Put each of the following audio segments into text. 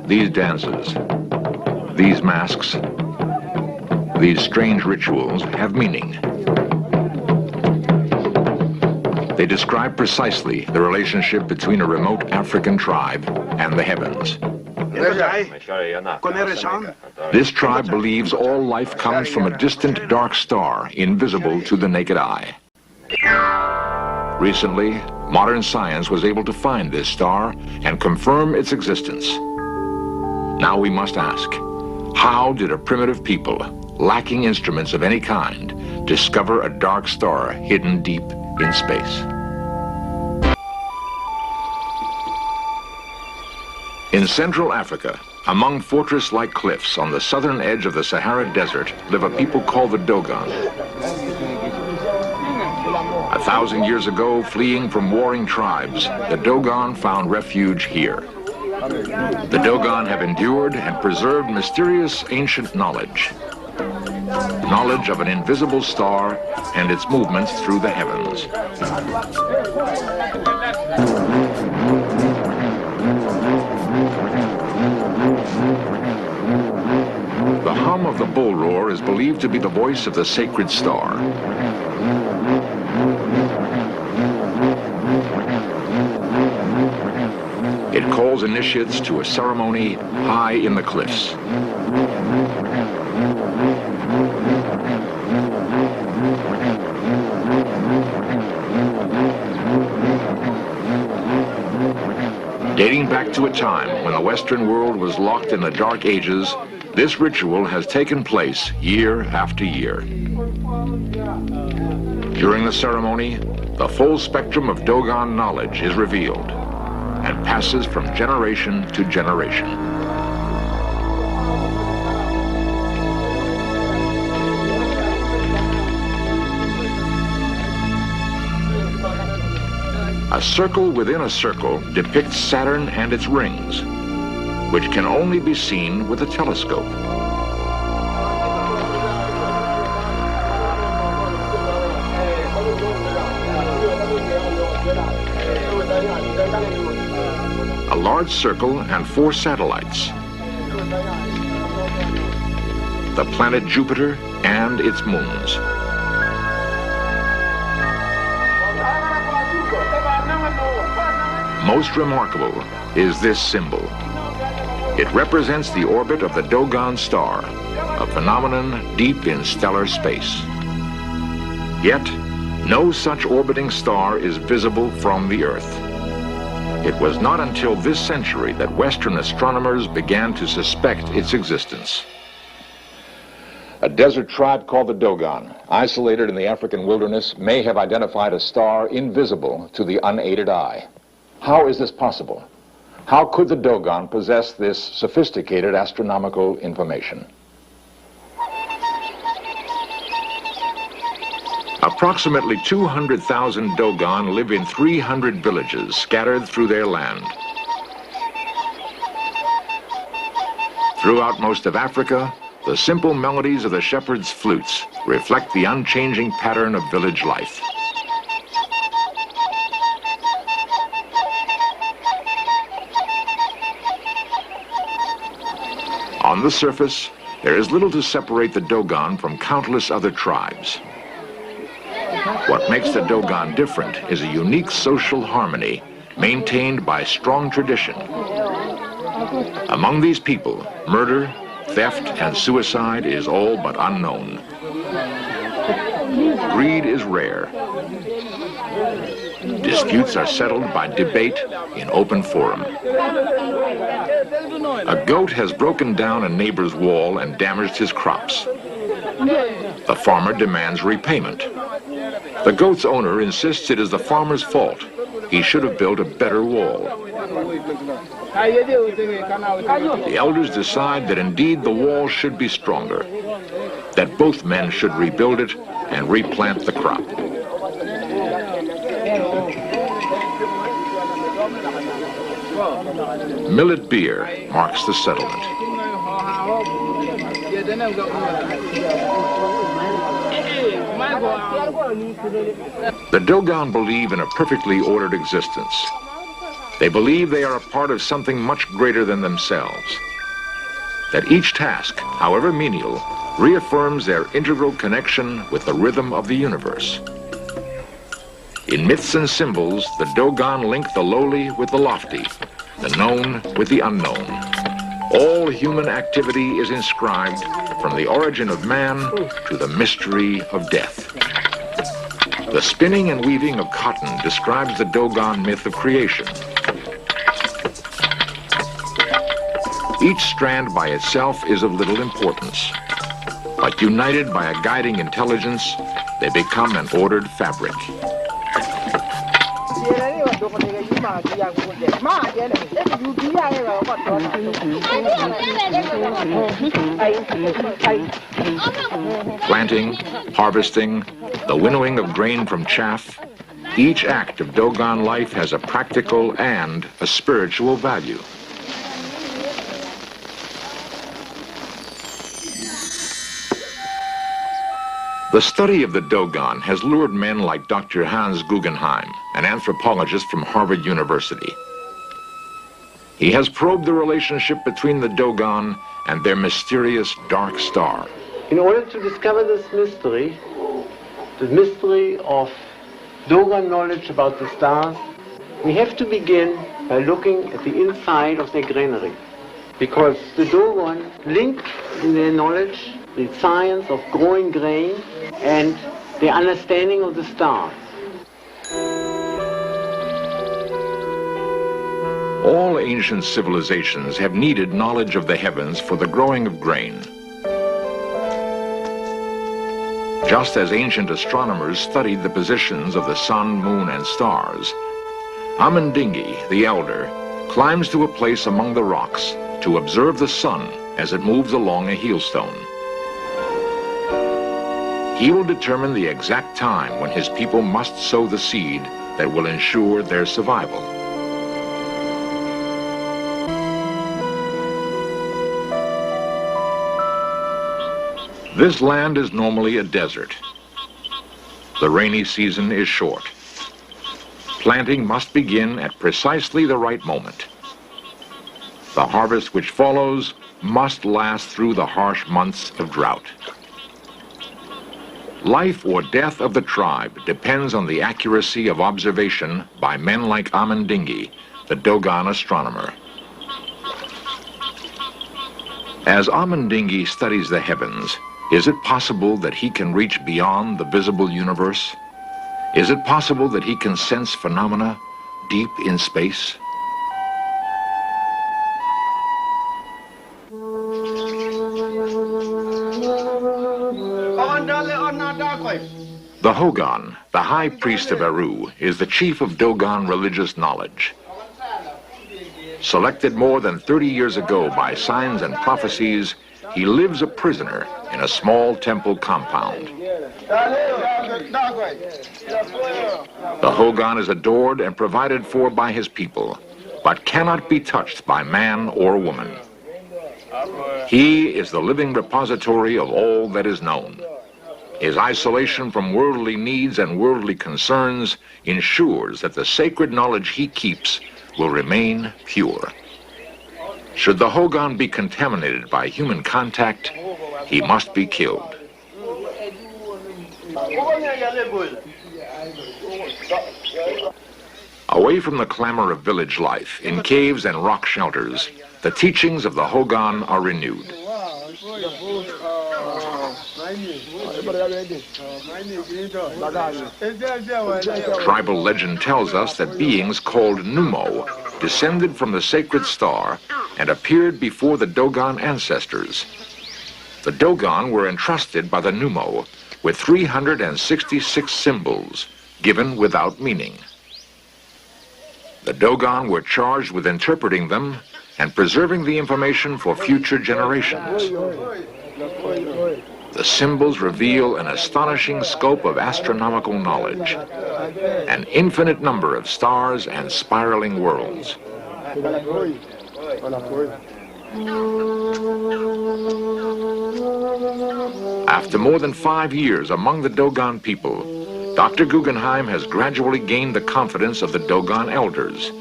These dances, these masks, these strange rituals have meaning. They describe precisely the relationship between a remote African tribe and the heavens. This tribe believes all life comes from a distant dark star, invisible to the naked eye. Recently, modern science was able to find this star and confirm its existence. Now we must ask, how did a primitive people, lacking instruments of any kind, discover a dark star hidden deep in space? In Central Africa, among fortress-like cliffs on the southern edge of the Sahara Desert, live a people called the Dogon. 1,000 years ago, fleeing from warring tribes, the Dogon found refuge here. The Dogon have endured and preserved mysterious ancient knowledge. Knowledge of an invisible star and its movements through the heavens. The hum of the bull roar is believed to be the voice of the sacred star. It calls initiates to a ceremony high in the cliffs. Dating back to a time when the Western world was locked in the Dark Ages, this ritual has taken place year after year. During the ceremony, the full spectrum of Dogon knowledge is revealed and passes from generation to generation. A circle within a circle depicts Saturn and its rings, which can only be seen with a telescope. A large circle and 4 satellites. The planet Jupiter and its moons. Most remarkable is this symbol. It represents the orbit of the Dogon star, a phenomenon deep in stellar space. Yet, no such orbiting star is visible from the Earth. It was not until this century that Western astronomers began to suspect its existence. A desert tribe called the Dogon, isolated in the African wilderness, may have identified a star invisible to the unaided eye. How is this possible? How could the Dogon possess this sophisticated astronomical information? Approximately 200,000 Dogon live in 300 villages scattered through their land. Throughout most of Africa, the simple melodies of the shepherds' flutes reflect the unchanging pattern of village life. On the surface, there is little to separate the Dogon from countless other tribes. What makes the Dogon different is a unique social harmony maintained by strong tradition. Among these people, murder, theft, and suicide is all but unknown. Greed is rare. Disputes are settled by debate in open forum. A goat has broken down a neighbor's wall and damaged his crops. The farmer demands repayment. The goat's owner insists it is the farmer's fault. He should have built a better wall. The elders decide that indeed the wall should be stronger, that both men should rebuild it and replant the crop. Millet beer marks the settlement. The Dogon believe in a perfectly ordered existence. They believe they are a part of something much greater than themselves. That each task, however menial, reaffirms their integral connection with the rhythm of the universe. In myths and symbols, the Dogon link the lowly with the lofty, the known with the unknown. All human activity is inscribed from the origin of man to the mystery of death. The spinning and weaving of cotton describes the Dogon myth of creation. Each strand by itself is of little importance, but united by a guiding intelligence, they become an ordered fabric. Planting, harvesting, the winnowing of grain from chaff, each act of Dogon life has a practical and a spiritual value. The study of the Dogon has lured men like Dr. Hans Guggenheim, an anthropologist from Harvard University. He has probed the relationship between the Dogon and their mysterious dark star. In order to discover this mystery, the mystery of Dogon knowledge about the stars, we have to begin by looking at the inside of their granary. Because the Dogon link in their knowledge the science of growing grain and the understanding of the stars. All ancient civilizations have needed knowledge of the heavens for the growing of grain. Just as ancient astronomers studied the positions of the sun, moon, and stars, Amendingi, the elder, climbs to a place among the rocks to observe the sun as it moves along a heelstone. He will determine the exact time when his people must sow the seed that will ensure their survival. This land is normally a desert. The rainy season is short. Planting must begin at precisely the right moment. The harvest which follows must last through the harsh months of drought. Life or death of the tribe depends on the accuracy of observation by men like Amendingi, the Dogon astronomer. As Amendingi studies the heavens, is it possible that he can reach beyond the visible universe? Is it possible that he can sense phenomena deep in space? The Hogan, the high priest of Eru, is the chief of Dogon religious knowledge. Selected more than 30 years ago by signs and prophecies, he lives a prisoner in a small temple compound. The Hogan is adored and provided for by his people, but cannot be touched by man or woman. He is the living repository of all that is known. His isolation from worldly needs and worldly concerns ensures that the sacred knowledge he keeps will remain pure. Should the Hogan be contaminated by human contact, he must be killed. Away from the clamor of village life, in caves and rock shelters, the teachings of the Hogan are renewed. Tribal legend tells us that beings called Numo descended from the sacred star and appeared before the Dogon ancestors. The Dogon were entrusted by the Numo with 366 symbols given without meaning. The Dogon were charged with interpreting them and preserving the information for future generations. The symbols reveal an astonishing scope of astronomical knowledge, an infinite number of stars and spiraling worlds. After more than 5 years among the Dogon people, Dr. Guggenheim has gradually gained the confidence of the Dogon elders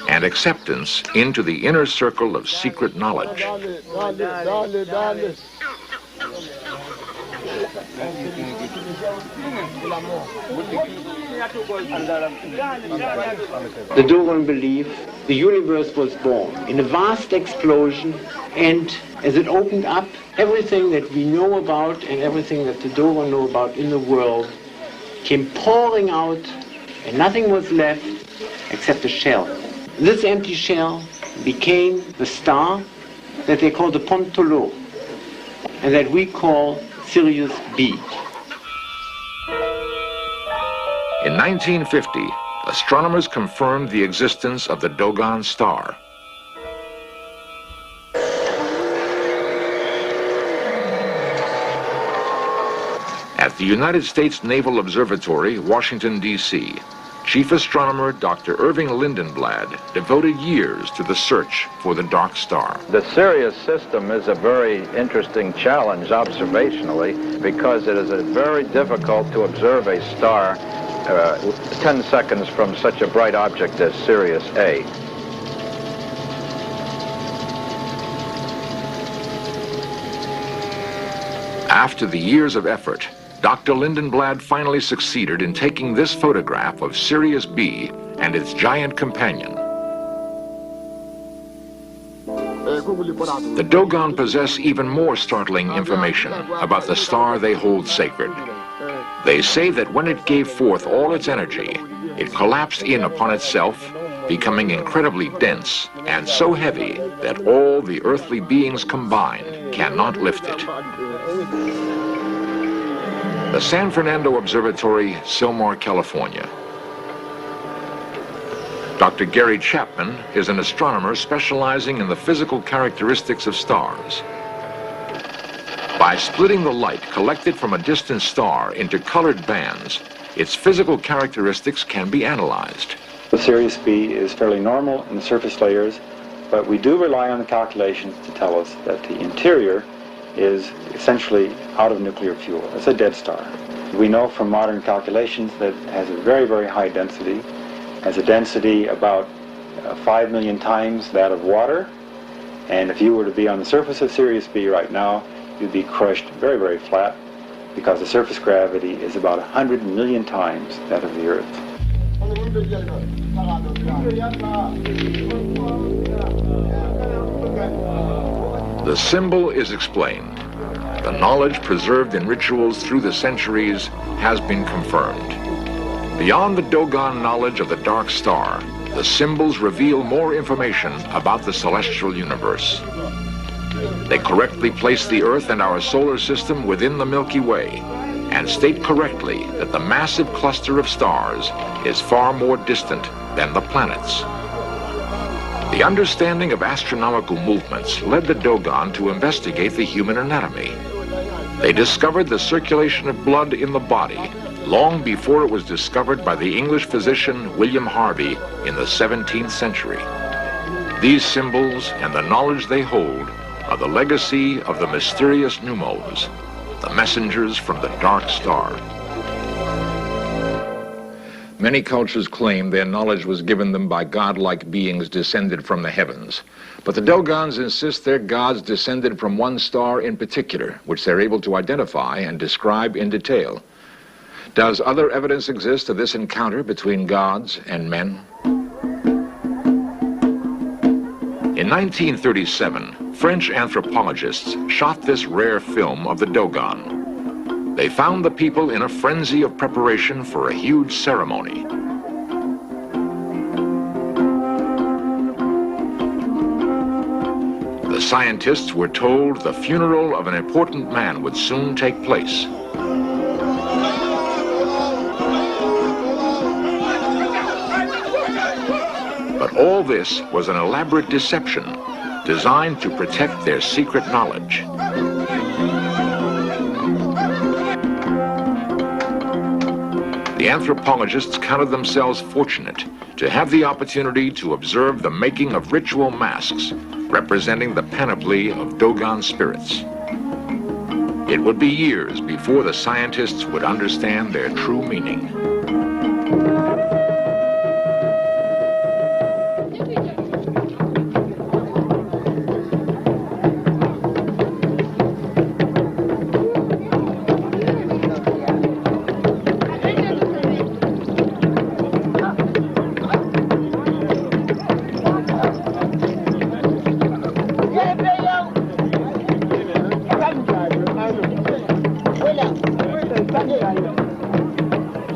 and acceptance into the inner circle of secret knowledge. The Dogon believe the universe was born in a vast explosion, and as it opened up, everything that we know about and everything that the Dogon know about in the world came pouring out, and nothing was left except a shell. This empty shell became the star that they call the Pontolo, and that we call Sirius B. In 1950, astronomers confirmed the existence of the Dogon star. At the United States Naval Observatory, Washington, D.C., Chief Astronomer Dr. Irving Lindenblad devoted years to the search for the dark star. The Sirius system is a very interesting challenge observationally because it is very difficult to observe a star 10 seconds from such a bright object as Sirius A. After the years of effort, Dr. Lindenblad finally succeeded in taking this photograph of Sirius B and its giant companion. The Dogon possess even more startling information about the star they hold sacred. They say that when it gave forth all its energy, it collapsed in upon itself, becoming incredibly dense and so heavy that all the earthly beings combined cannot lift it. The San Fernando Observatory, Sylmar, California. Dr. Gary Chapman is an astronomer specializing in the physical characteristics of stars. By splitting the light collected from a distant star into colored bands, its physical characteristics can be analyzed. The Sirius B is fairly normal in the surface layers, but we do rely on the calculations to tell us that the interior is essentially out of nuclear fuel. It's a dead star. We know from modern calculations that it has a very, very high density, has a density about 5 million times that of water, and if you were to be on the surface of Sirius B right now, you'd be crushed very, very flat because the surface gravity is about 100 million times that of the Earth. The symbol is explained. The knowledge preserved in rituals through the centuries has been confirmed. Beyond the Dogon knowledge of the dark star, the symbols reveal more information about the celestial universe. They correctly place the Earth and our solar system within the Milky Way and state correctly that the massive cluster of stars is far more distant than the planets. The understanding of astronomical movements led the Dogon to investigate the human anatomy. They discovered the circulation of blood in the body long before it was discovered by the English physician William Harvey in the 17th century. These symbols and the knowledge they hold are the legacy of the mysterious Numos, the messengers from the dark star. Many cultures claim their knowledge was given them by godlike beings descended from the heavens. But the Dogons insist their gods descended from one star in particular, which they're able to identify and describe in detail. Does other evidence exist of this encounter between gods and men? In 1937, French anthropologists shot this rare film of the Dogon. They found the people in a frenzy of preparation for a huge ceremony. The scientists were told the funeral of an important man would soon take place. But all this was an elaborate deception designed to protect their secret knowledge. The anthropologists counted themselves fortunate to have the opportunity to observe the making of ritual masks representing the panoply of dogon spirits. It would be years before the scientists would understand their true meaning.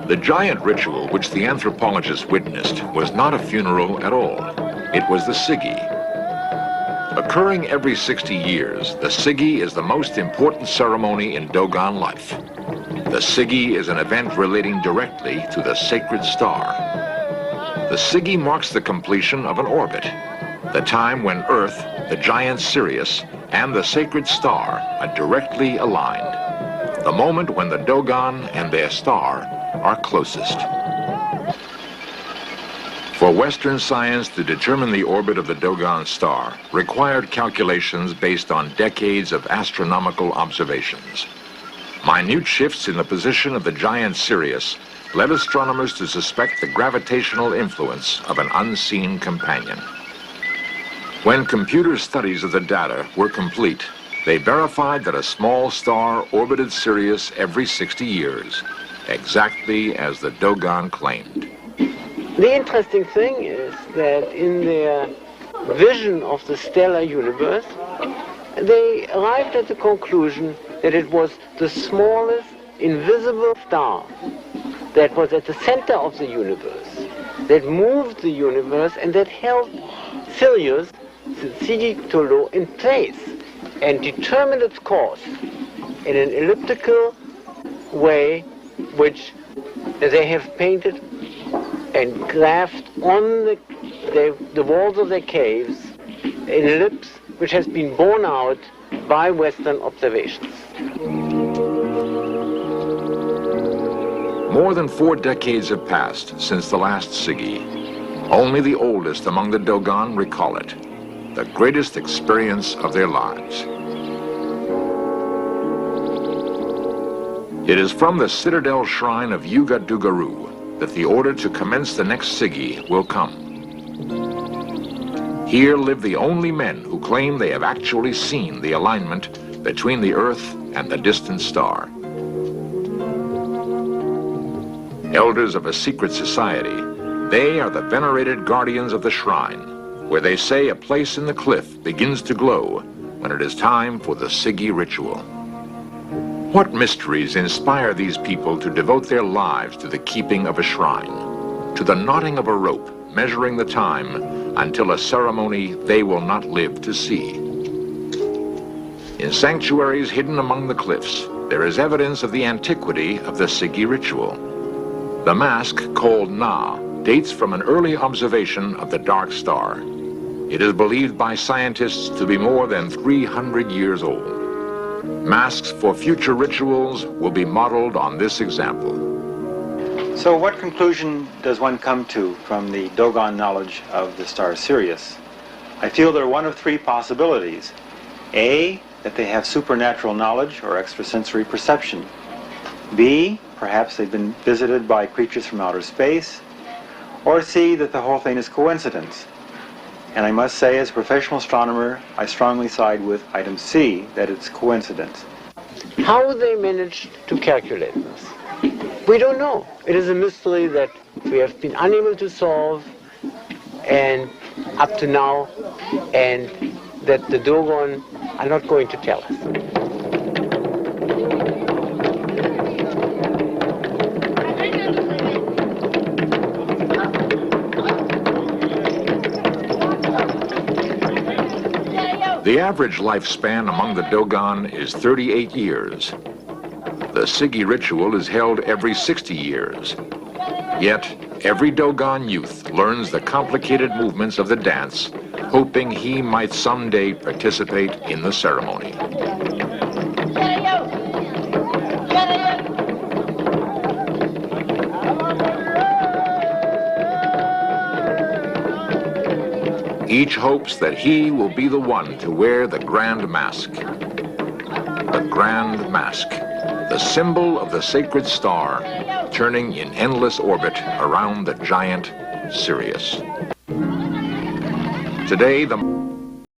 The giant ritual which the anthropologists witnessed was not a funeral at all. It was the Sigi. Occurring every 60 years, the Sigi is the most important ceremony in Dogon life. The Sigi is an event relating directly to the sacred star. The Sigi marks the completion of an orbit, the time when Earth, the giant Sirius, and the sacred star are directly aligned, the moment when the Dogon and their star are closest. For Western science to determine the orbit of the Dogon star required calculations based on decades of astronomical observations. Minute shifts in the position of the giant Sirius led astronomers to suspect the gravitational influence of an unseen companion. When computer studies of the data were complete, they verified that a small star orbited Sirius every 60 years, exactly as the Dogon claimed. The interesting thing is that in their vision of the stellar universe, they arrived at the conclusion that it was the smallest invisible star that was at the center of the universe, that moved the universe and that held Sirius, the Sigi Tolo, in place and determined its course in an elliptical way which they have painted and graphed on the walls of their caves, an ellipse which has been borne out by Western observations. More than 4 decades have passed since the last Sigi. Only the oldest among the Dogon recall it, the greatest experience of their lives. It is from the citadel shrine of Yuga Dugaru that the order to commence the next Sigi will come. Here live the only men who claim they have actually seen the alignment between the Earth and the distant star. Elders of a secret society, they are the venerated guardians of the shrine, where they say a place in the cliff begins to glow when it is time for the Sigi ritual. What mysteries inspire these people to devote their lives to the keeping of a shrine, to the knotting of a rope measuring the time until a ceremony they will not live to see? In sanctuaries hidden among the cliffs, there is evidence of the antiquity of the Sigi ritual. The mask, called Na, dates from an early observation of the dark star. It is believed by scientists to be more than 300 years old. Masks for future rituals will be modeled on this example. So what conclusion does one come to from the Dogon knowledge of the star Sirius? I feel there are one of 3 possibilities. A, that they have supernatural knowledge or extrasensory perception. B, perhaps they've been visited by creatures from outer space. Or C, that the whole thing is coincidence. And I must say, as a professional astronomer, I strongly side with item C, that it's coincidence. How they managed to calculate this, we don't know. It is a mystery that we have been unable to solve and up to now, and that the Dogon are not going to tell us. The average lifespan among the Dogon is 38 years. The Sigi ritual is held every 60 years. Yet, every Dogon youth learns the complicated movements of the dance, hoping he might someday participate in the ceremony. Each hopes that he will be the one to wear the grand mask. The grand mask, the symbol of the sacred star, turning in endless orbit around the giant Sirius. Today, the